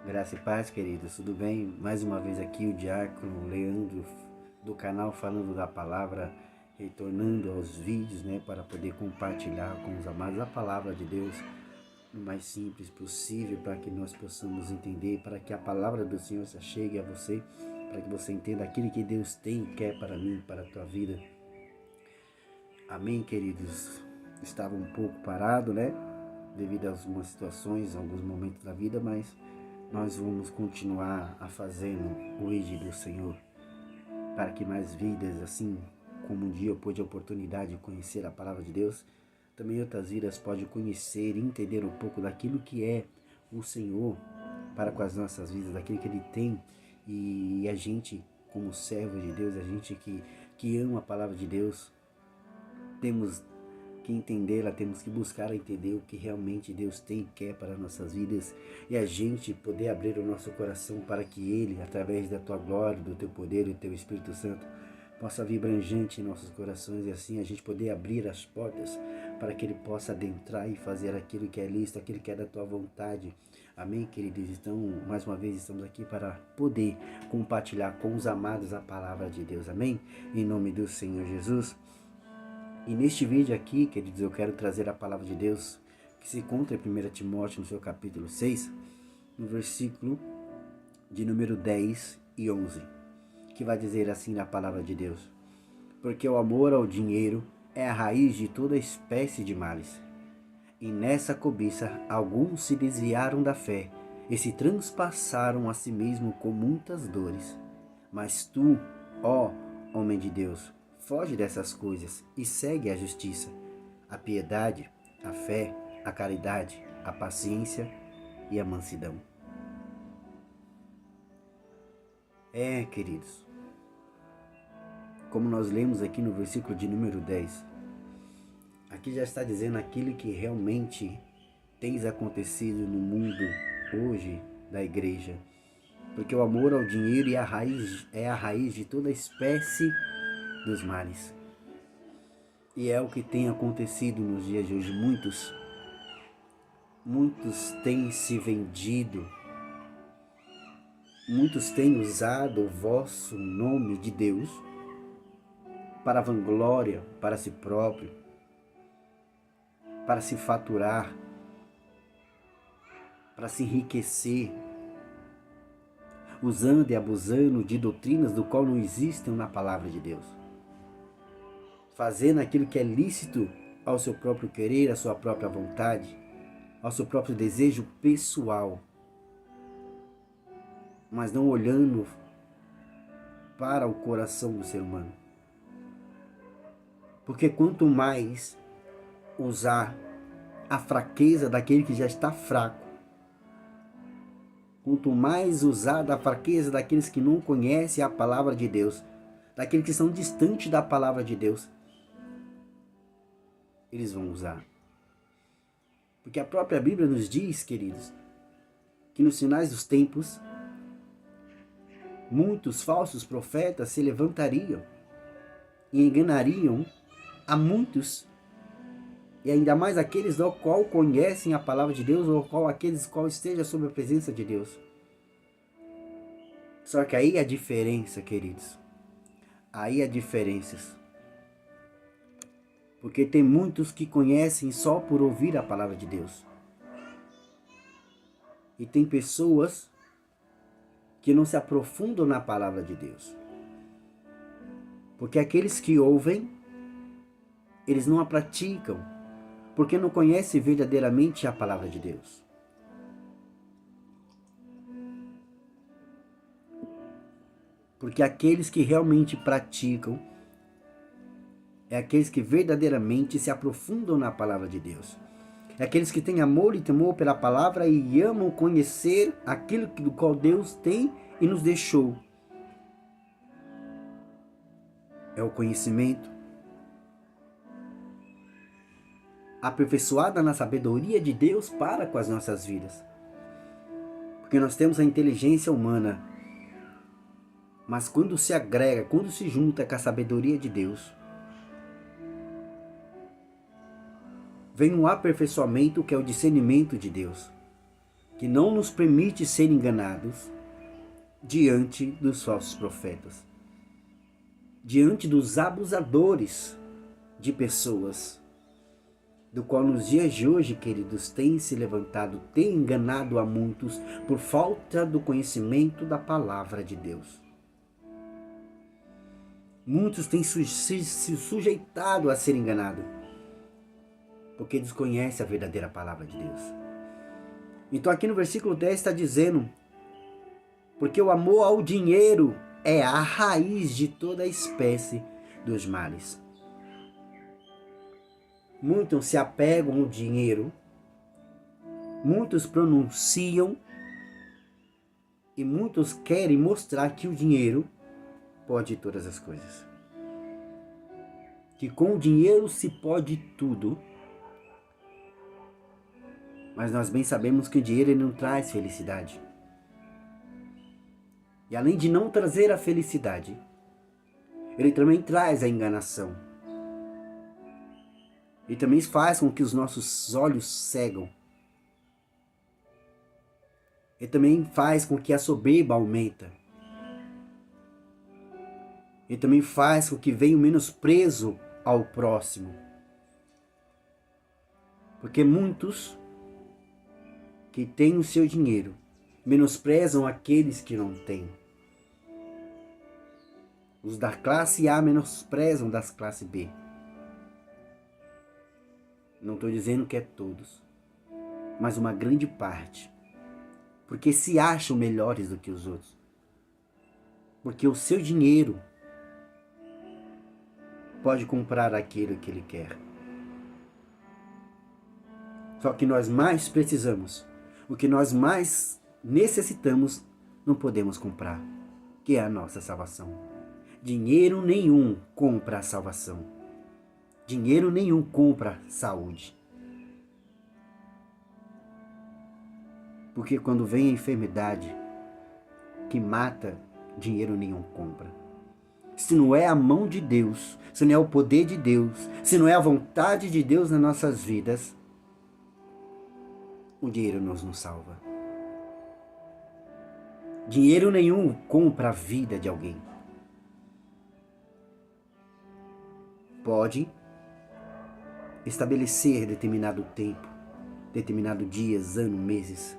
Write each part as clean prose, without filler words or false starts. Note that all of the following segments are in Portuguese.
Graça e paz, queridos, tudo bem? Mais uma vez aqui o diácono Leandro do canal Falando da Palavra, retornando aos vídeos, para poder compartilhar com os amados a palavra de Deus o mais simples possível, para que nós possamos entender, para que a palavra do Senhor se chegue a você, para que você entenda aquilo que Deus tem e quer para mim, para a tua vida. Amém, queridos? Estava um pouco parado, devido a algumas situações, alguns momentos da vida, mas nós vamos continuar a fazendo o ID do Senhor, para que mais vidas, assim como um dia eu pude a oportunidade de conhecer a palavra de Deus, também outras vidas podem conhecer e entender um pouco daquilo que é o Senhor para com as nossas vidas, daquilo que Ele tem. E a gente, como servo de Deus, a gente que ama a palavra de Deus, temos que entendê-la, temos que buscar entender o que realmente Deus tem e quer para nossas vidas, e a gente poder abrir o nosso coração para que Ele, através da Tua glória, do Teu poder, do Teu Espírito Santo, possa vir branjante em nossos corações, e assim a gente poder abrir as portas para que Ele possa adentrar e fazer aquilo que é lícito, aquilo que é da Tua vontade. Amém, queridos? Então, mais uma vez estamos aqui para poder compartilhar com os amados a palavra de Deus. Amém? Em nome do Senhor Jesus. E neste vídeo aqui, queridos, eu quero trazer a palavra de Deus que se encontra em 1 Timóteo, no seu capítulo 6, no versículo de número 10 e 11, que vai dizer assim na palavra de Deus: porque o amor ao dinheiro é a raiz de toda espécie de males. E nessa cobiça alguns se desviaram da fé e se transpassaram a si mesmo com muitas dores. Mas tu, ó homem de Deus, foge dessas coisas e segue a justiça, a piedade, a fé, a caridade, a paciência e a mansidão. Queridos, como nós lemos aqui no versículo de número 10, aqui já está dizendo aquilo que realmente tem acontecido no mundo hoje da igreja. Porque o amor ao dinheiro é a raiz de toda espécie dos males. E é o que tem acontecido nos dias de hoje. Muitos têm se vendido, muitos têm usado o vosso nome de Deus para vanglória, para si próprio, para se faturar, para se enriquecer, usando e abusando de doutrinas do qual não existem na palavra de Deus, fazendo aquilo que é lícito ao seu próprio querer, à sua própria vontade, ao seu próprio desejo pessoal, mas não olhando para o coração do ser humano. Porque quanto mais usar a fraqueza daquele que já está fraco, quanto mais usar da fraqueza daqueles que não conhecem a palavra de Deus, daqueles que são distantes da palavra de Deus, eles vão usar. Porque a própria Bíblia nos diz, queridos, que nos finais dos tempos, muitos falsos profetas se levantariam e enganariam a muitos, e ainda mais aqueles do qual conhecem a palavra de Deus, ou aqueles qual esteja sob a presença de Deus. Só que aí a diferença, queridos, aí há diferenças. Porque tem muitos que conhecem só por ouvir a palavra de Deus. E tem pessoas que não se aprofundam na palavra de Deus. Porque aqueles que ouvem, eles não a praticam, porque não conhecem verdadeiramente a palavra de Deus. Porque aqueles que realmente praticam, é aqueles que verdadeiramente se aprofundam na palavra de Deus. É aqueles que têm amor e temor pela palavra e amam conhecer aquilo do qual Deus tem e nos deixou. É o conhecimento aperfeiçoada na sabedoria de Deus para com as nossas vidas. Porque nós temos a inteligência humana, mas quando se agrega, quando se junta com a sabedoria de Deus, vem um aperfeiçoamento que é o discernimento de Deus. que não nos permite ser enganados diante dos falsos profetas, diante dos abusadores de pessoas, do qual nos dias de hoje, queridos, tem se levantado, tem enganado a muitos por falta do conhecimento da palavra de Deus. Muitos têm se sujeitado a ser enganados, porque desconhecem a verdadeira palavra de Deus. Então aqui no versículo 10 está dizendo, porque o amor ao dinheiro é a raiz de toda espécie dos males. Muitos se apegam ao dinheiro, muitos pronunciam e muitos querem mostrar que o dinheiro pode todas as coisas. Que com o dinheiro se pode tudo, mas nós bem sabemos que o dinheiro ele não traz felicidade. E além de não trazer a felicidade, ele também traz a enganação. Ele também faz com que os nossos olhos cegam. Ele também faz com que a soberba aumenta. Ele também faz com que venha o menosprezo ao próximo. Porque muitos que têm o seu dinheiro menosprezam aqueles que não têm. Os da classe A menosprezam das classe B. Não estou dizendo que é todos, mas uma grande parte. Porque se acham melhores do que os outros. Porque o seu dinheiro pode comprar aquilo que ele quer. Só que nós mais precisamos, o que nós mais necessitamos, não podemos comprar, que é a nossa salvação. Dinheiro nenhum compra a salvação. Dinheiro nenhum compra saúde. Porque quando vem a enfermidade que mata, dinheiro nenhum compra. Se não é a mão de Deus, se não é o poder de Deus, se não é a vontade de Deus nas nossas vidas, o dinheiro nos salva. Dinheiro nenhum compra a vida de alguém. Pode estabelecer determinado tempo, determinado dias, anos, meses.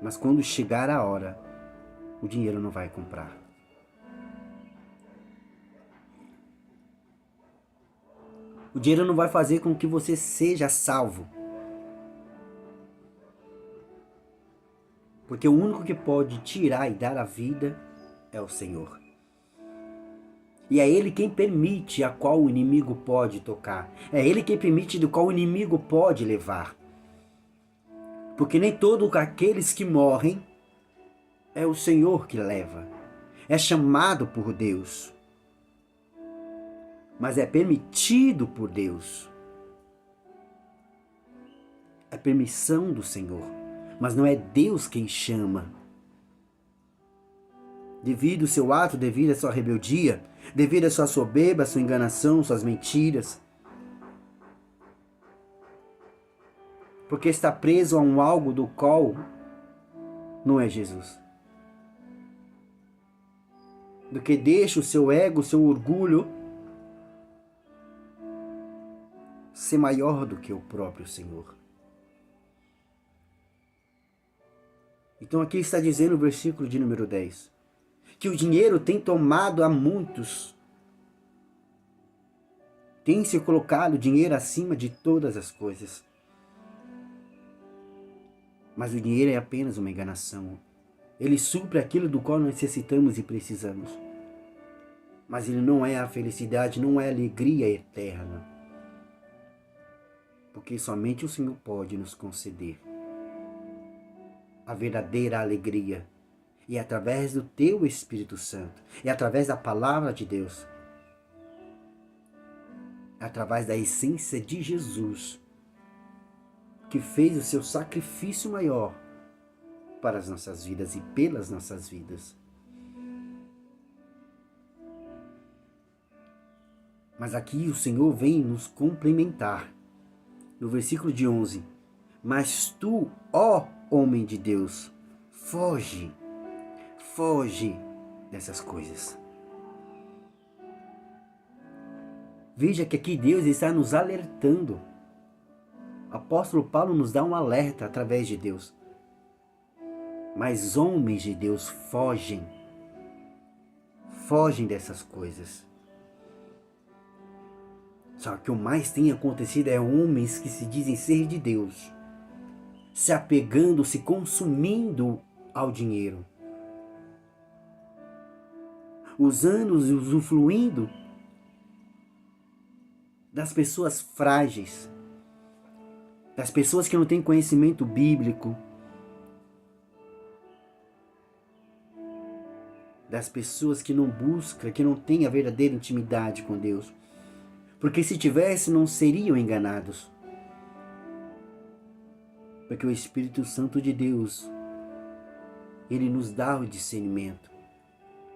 Mas quando chegar a hora, o dinheiro não vai comprar. O dinheiro não vai fazer com que você seja salvo. Porque o único que pode tirar e dar a vida é o Senhor. E é Ele quem permite a qual o inimigo pode tocar. É Ele quem permite do qual o inimigo pode levar. Porque nem todos aqueles que morrem é o Senhor que leva. É chamado por Deus. Mas é permitido por Deus. É permissão do Senhor. Mas não é Deus quem chama. Devido ao seu ato, devido à sua rebeldia, devido à sua soberba, à sua enganação, suas mentiras. Porque está preso a um algo do qual não é Jesus. Do que deixa o seu ego, o seu orgulho ser maior do que o próprio Senhor. Então aqui está dizendo o versículo de número 10. Que o dinheiro tem tomado a muitos. Tem se colocado o dinheiro acima de todas as coisas. Mas o dinheiro é apenas uma enganação. Ele supre aquilo do qual necessitamos e precisamos. Mas ele não é a felicidade, não é a alegria eterna. Porque somente o Senhor pode nos conceder a verdadeira alegria. E através do teu Espírito Santo. E através da palavra de Deus. Através da essência de Jesus. Que fez o seu sacrifício maior para as nossas vidas e pelas nossas vidas. Mas aqui o Senhor vem nos complementar. No versículo de 11. Mas tu, ó homem de Deus, foge dessas coisas. Veja que aqui Deus está nos alertando. O apóstolo Paulo nos dá um alerta através de Deus. Mas homens de Deus fogem dessas coisas. Só que o mais tem acontecido é homens que se dizem ser de Deus, se apegando, se consumindo ao dinheiro, usando e usufruindo das pessoas frágeis, das pessoas que não têm conhecimento bíblico, das pessoas que não buscam, que não têm a verdadeira intimidade com Deus. Porque se tivesse, não seriam enganados. Porque o Espírito Santo de Deus, ele nos dá o discernimento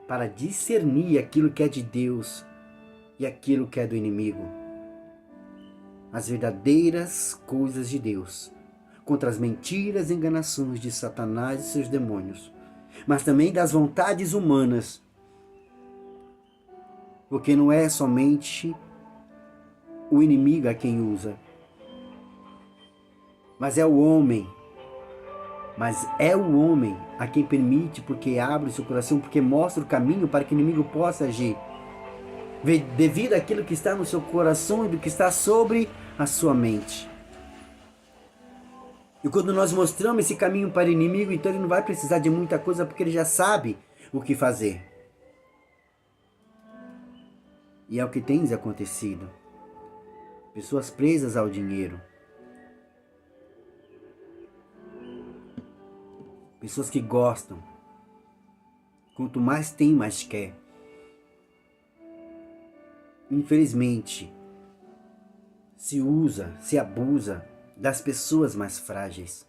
para discernir aquilo que é de Deus e aquilo que é do inimigo. As verdadeiras coisas de Deus contra as mentiras e enganações de Satanás e seus demônios, mas também das vontades humanas. Porque não é somente o inimigo a quem usa, mas é o homem. Mas é o homem a quem permite, porque abre o seu coração, porque mostra o caminho para que o inimigo possa agir, devido àquilo que está no seu coração e do que está sobre a sua mente. E quando nós mostramos esse caminho para o inimigo, então ele não vai precisar de muita coisa, porque ele já sabe o que fazer. E é o que tem acontecido. Pessoas presas ao dinheiro. Pessoas que gostam. Quanto mais tem, mais quer. Infelizmente, se usa, se abusa das pessoas mais frágeis.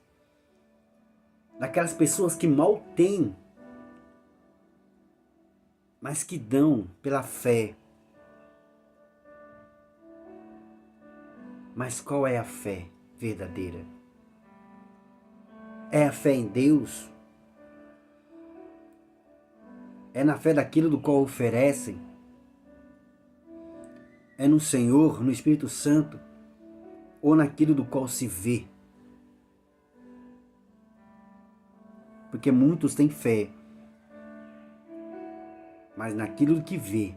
Daquelas pessoas que mal têm, mas que dão pela fé. Mas qual é a fé verdadeira? É a fé em Deus? É na fé daquilo do qual oferecem? É no Senhor, no Espírito Santo? Ou naquilo do qual se vê? Porque muitos têm fé, mas naquilo que vê,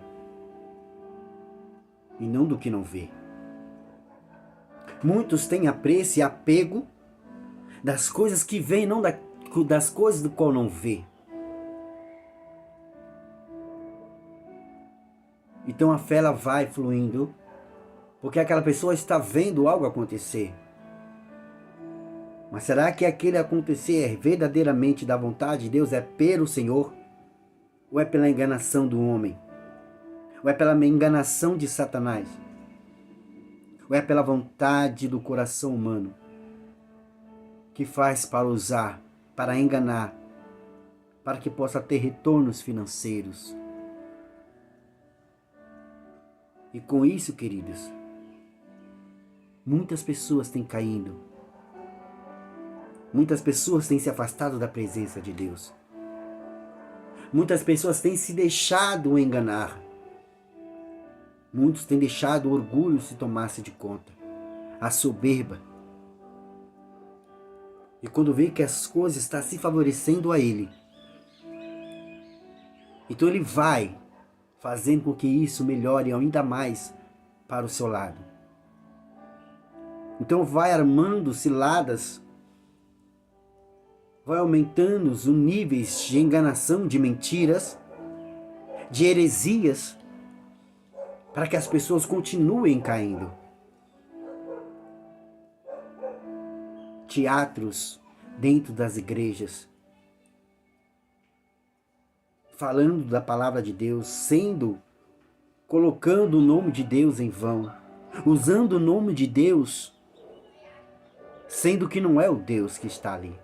e não do que não vê. Muitos têm apreço e apego das coisas que vêm, não das coisas do qual não vê. Então a fé ela vai fluindo, porque aquela pessoa está vendo algo acontecer. Mas será que aquele acontecer é verdadeiramente da vontade de Deus? É pelo Senhor? Ou é pela enganação do homem? Ou é pela enganação de Satanás? Ou é pela vontade do coração humano que faz para usar, para enganar, para que possa ter retornos financeiros? E com isso, queridos, muitas pessoas têm caído. Muitas pessoas têm se afastado da presença de Deus. Muitas pessoas têm se deixado enganar. Muitos têm deixado o orgulho se tomar-se de conta, a soberba. E quando vê que as coisas estão se favorecendo a ele, então ele vai fazendo com que isso melhore ainda mais para o seu lado. Então vai armando ciladas, vai aumentando os níveis de enganação, de mentiras, de heresias, para que as pessoas continuem caindo. Teatros dentro das igrejas, falando da palavra de Deus, colocando o nome de Deus em vão, usando o nome de Deus, sendo que não é o Deus que está ali.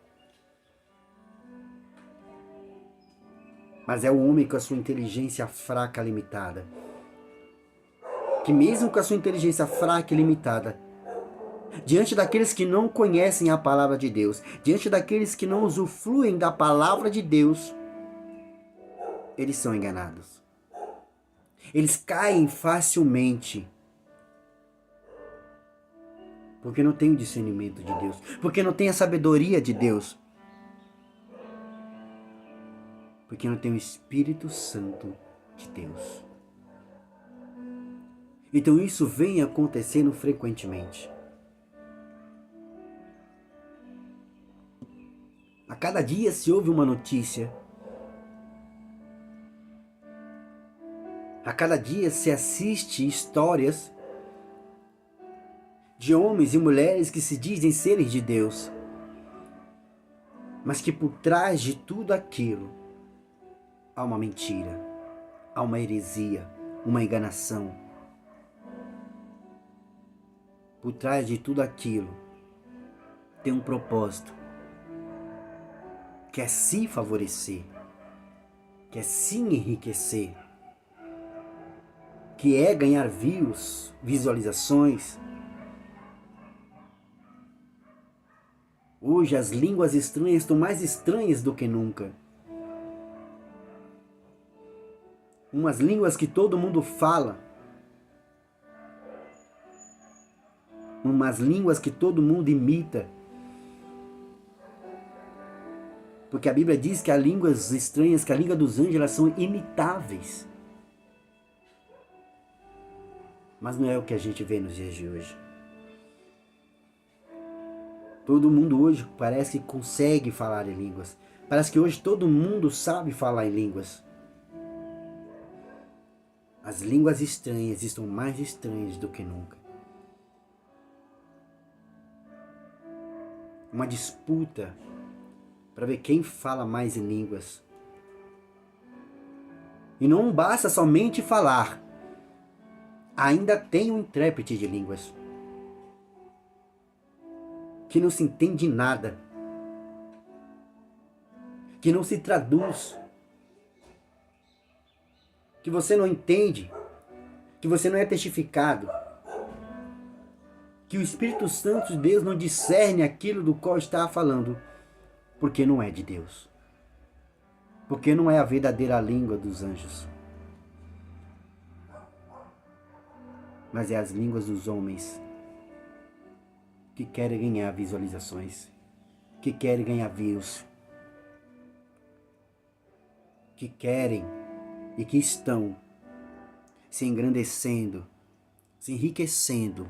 Mas é o homem com a sua inteligência fraca, limitada, que mesmo com a sua inteligência fraca e limitada, diante daqueles que não conhecem a palavra de Deus, diante daqueles que não usufruem da palavra de Deus, eles são enganados. Eles caem facilmente, porque não tem o discernimento de Deus, porque não tem a sabedoria de Deus, porque não tem o Espírito Santo de Deus. Então isso vem acontecendo frequentemente. A cada dia se ouve uma notícia. A cada dia se assiste histórias de homens e mulheres que se dizem seres de Deus, mas que por trás de tudo aquilo há uma mentira, há uma heresia, uma enganação. Por trás de tudo aquilo tem um propósito, que é se favorecer, que é se enriquecer, que é ganhar views, visualizações. Hoje as línguas estranhas estão mais estranhas do que nunca. Umas línguas que todo mundo fala. Umas línguas que todo mundo imita. Porque a Bíblia diz que as línguas estranhas, que a língua dos anjos, elas são imitáveis. Mas não é o que a gente vê nos dias de hoje. Todo mundo hoje parece que consegue falar em línguas. Parece que hoje todo mundo sabe falar em línguas. As línguas estranhas estão mais estranhas do que nunca. Uma disputa para ver quem fala mais em línguas. E não basta somente falar. Ainda tem um intérprete de línguas que não se entende nada, que não se traduz, que você não entende, que você não é testificado, que o Espírito Santo de Deus não discerne aquilo do qual está falando, porque não é de Deus, porque não é a verdadeira língua dos anjos, mas é as línguas dos homens que querem ganhar visualizações, que querem ganhar views, que querem e que estão se engrandecendo, se enriquecendo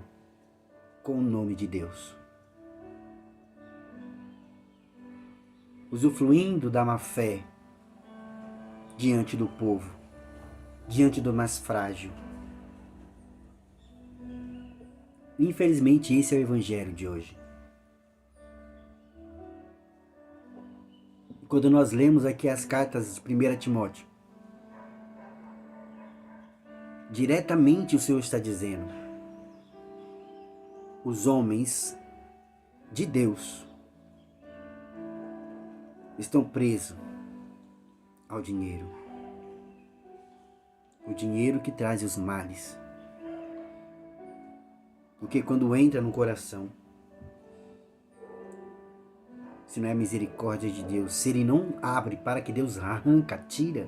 com o nome de Deus, usufruindo da má fé diante do povo, diante do mais frágil. Infelizmente, esse é o evangelho de hoje. Quando nós lemos aqui as cartas de 1 Timóteo, diretamente o Senhor está dizendo: os homens de Deus estão presos ao dinheiro. O dinheiro que traz os males. Porque quando entra no coração, se não é a misericórdia de Deus, se ele não abre para que Deus arranca, tira,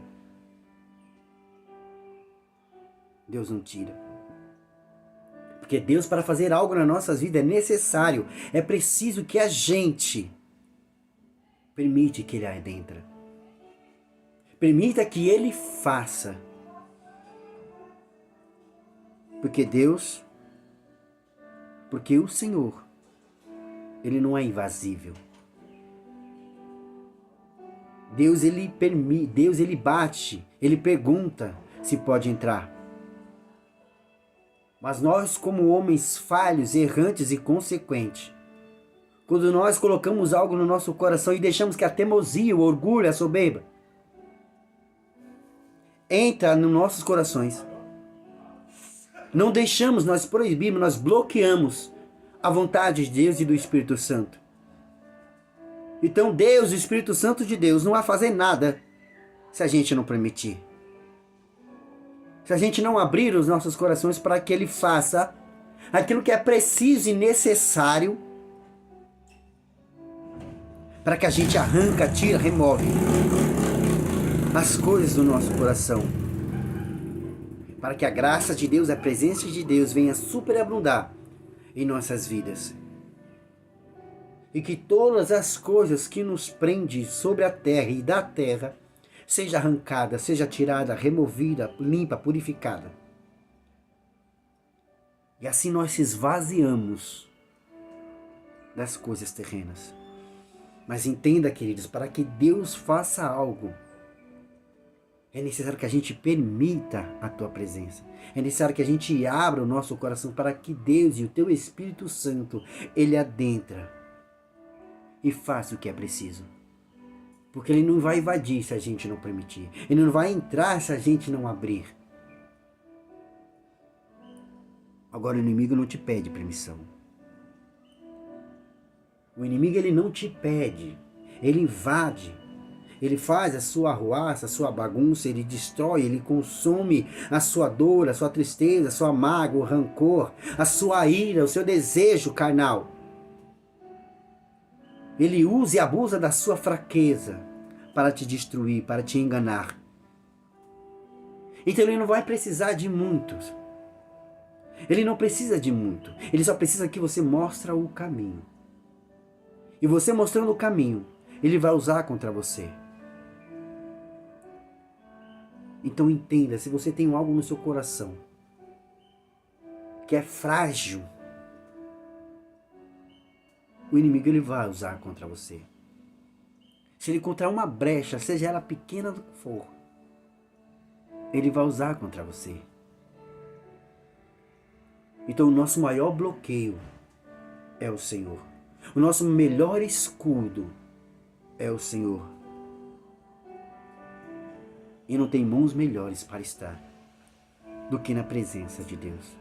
Deus não tira. Porque Deus, para fazer algo nas nossas vidas, é necessário, é preciso que a gente permite que Ele adentre. Permita que Ele faça. Porque Deus, porque o Senhor, Ele não é invasível. Deus, Ele permite, Deus, Ele bate, Ele pergunta se pode entrar. Mas nós, como homens falhos, errantes e consequentes, quando nós colocamos algo no nosso coração e deixamos que a teimosia, o orgulho, a soberba entra nos nossos corações, não deixamos, nós proibimos, nós bloqueamos a vontade de Deus e do Espírito Santo. Então Deus, o Espírito Santo de Deus, não vai fazer nada se a gente não permitir. Se a gente não abrir os nossos corações para que Ele faça aquilo que é preciso e necessário para que a gente arranca, tira, remove as coisas do nosso coração, para que a graça de Deus, a presença de Deus venha superabundar em nossas vidas. E que todas as coisas que nos prendem sobre a terra e da terra seja arrancada, seja tirada, removida, limpa, purificada. E assim nós se esvaziamos das coisas terrenas. Mas entenda, queridos, para que Deus faça algo, é necessário que a gente permita a tua presença. É necessário que a gente abra o nosso coração para que Deus e o teu Espírito Santo, ele adentra e faça o que é preciso. Porque ele não vai invadir se a gente não permitir. Ele não vai entrar se a gente não abrir. Agora o inimigo não te pede permissão. O inimigo ele não te pede. Ele invade. Ele faz a sua arruaça, a sua bagunça, ele destrói, ele consome a sua dor, a sua tristeza, a sua mágoa, o rancor, a sua ira, o seu desejo carnal. Ele usa e abusa da sua fraqueza para te destruir, para te enganar. Então ele não vai precisar de muitos. Ele não precisa de muito. Ele só precisa que você mostre o caminho. E você mostrando o caminho, ele vai usar contra você. Então entenda, se você tem algo no seu coração que é frágil, o inimigo ele vai usar contra você. Se ele encontrar uma brecha, seja ela pequena do que for, ele vai usar contra você. Então o nosso maior bloqueio é o Senhor. O nosso melhor escudo é o Senhor. E não tem mãos melhores para estar do que na presença de Deus.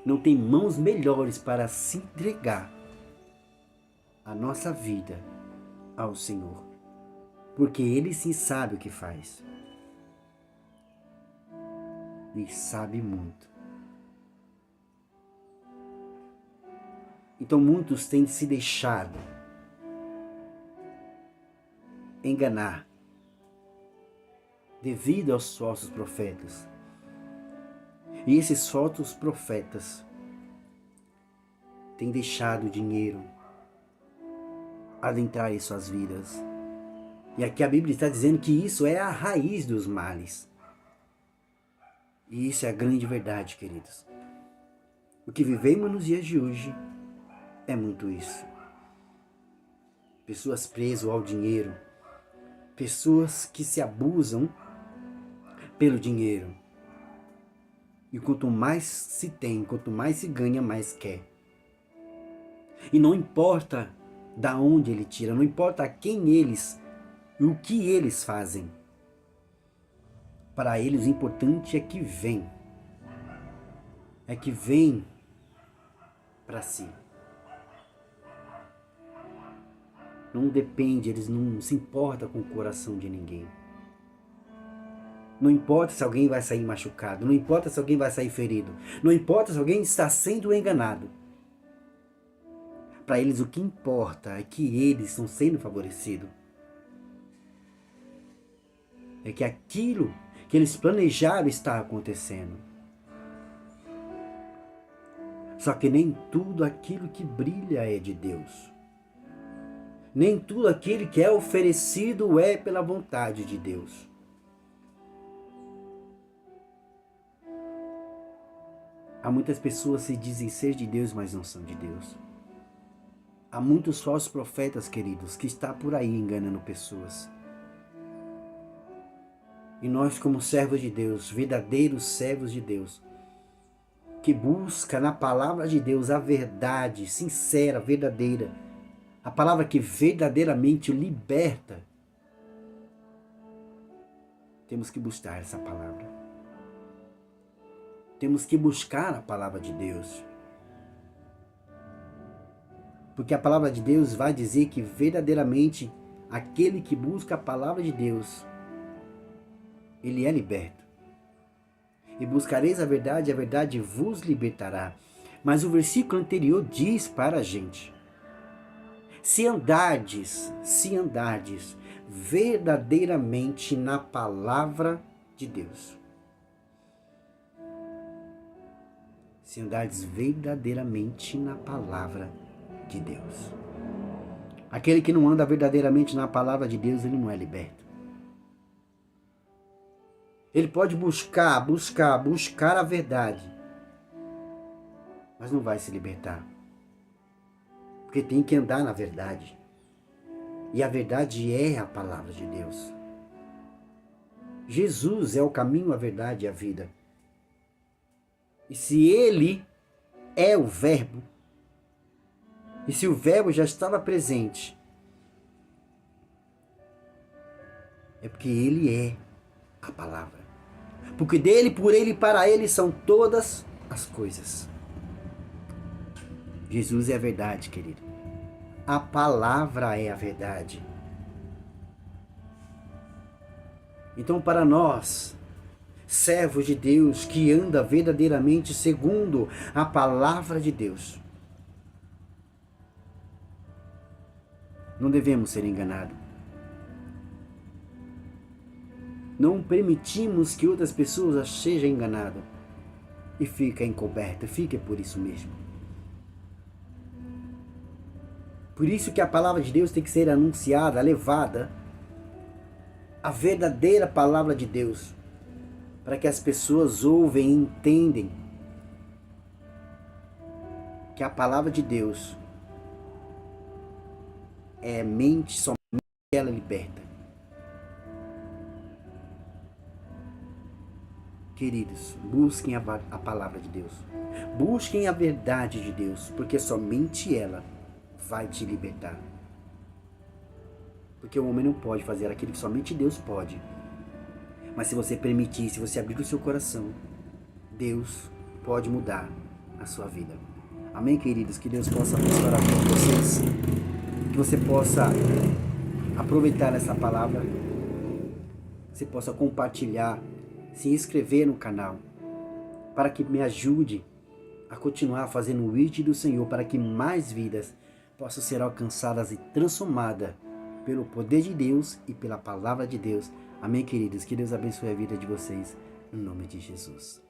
Não tem mãos melhores para se entregar a nossa vida ao Senhor. Porque Ele sim sabe o que faz. E sabe muito. Então muitos têm se deixado enganar devido aos falsos profetas. E esses falsos profetas têm deixado o dinheiro adentrar em suas vidas. E aqui a Bíblia está dizendo que isso é a raiz dos males. E isso é a grande verdade, queridos. O que vivemos nos dias de hoje é muito isso. Pessoas presas ao dinheiro. Pessoas que se abusam pelo dinheiro. E quanto mais se tem, quanto mais se ganha, mais quer. E não importa da onde ele tira, não importa quem eles e o que eles fazem. Para eles o importante é que vem. É que vem para si. Não depende, eles não se importam com o coração de ninguém. Não importa se alguém vai sair machucado, não importa se alguém vai sair ferido, não importa se alguém está sendo enganado. Para eles o que importa é que eles estão sendo favorecidos. É que aquilo que eles planejaram está acontecendo. Só que nem tudo aquilo que brilha é de Deus. Nem tudo aquilo que é oferecido é pela vontade de Deus. Há muitas pessoas que se dizem ser de Deus, mas não são de Deus. Há muitos falsos profetas, queridos, que estão por aí enganando pessoas. E nós, como servos de Deus, verdadeiros servos de Deus, que busca na palavra de Deus a verdade sincera, verdadeira, a palavra que verdadeiramente liberta, temos que buscar essa palavra. Temos que buscar a palavra de Deus. Porque a palavra de Deus vai dizer que verdadeiramente aquele que busca a palavra de Deus, ele é liberto. e buscareis a verdade vos libertará. Mas o versículo anterior diz para a gente: se andardes verdadeiramente na palavra de Deus. Se andardes verdadeiramente na palavra de Deus. Aquele que não anda verdadeiramente na palavra de Deus, ele não é liberto. Ele pode buscar a verdade, mas não vai se libertar. Porque tem que andar na verdade. E a verdade é a palavra de Deus. Jesus é o caminho, a verdade e a vida. E se Ele é o Verbo, e se o Verbo já estava presente, é porque Ele é a palavra. Porque dele, por Ele e para Ele são todas as coisas. Jesus é a verdade, querido. A palavra é a verdade. Então, para nós, servos de Deus, que anda verdadeiramente segundo a palavra de Deus, não devemos ser enganados. Não permitimos que outras pessoas sejam enganadas e fiquem encobertas, fique por isso mesmo. Por isso que a palavra de Deus tem que ser anunciada, levada, a verdadeira palavra de Deus, para que as pessoas ouvem e entendem que a palavra de Deus é mente, somente ela liberta. Queridos, busquem a palavra de Deus. Busquem a verdade de Deus, porque somente ela vai te libertar. Porque o homem não pode fazer aquilo que somente Deus pode. Mas se você permitir, se você abrir o seu coração, Deus pode mudar a sua vida. Amém, queridos? Que Deus possa abençoar a vida de vocês. Que você possa aproveitar essa palavra. Que você possa compartilhar, se inscrever no canal, para que me ajude a continuar fazendo o vídeo do Senhor, para que mais vidas possam ser alcançadas e transformadas pelo poder de Deus e pela palavra de Deus. Amém, queridos? Que Deus abençoe a vida de vocês, em nome de Jesus.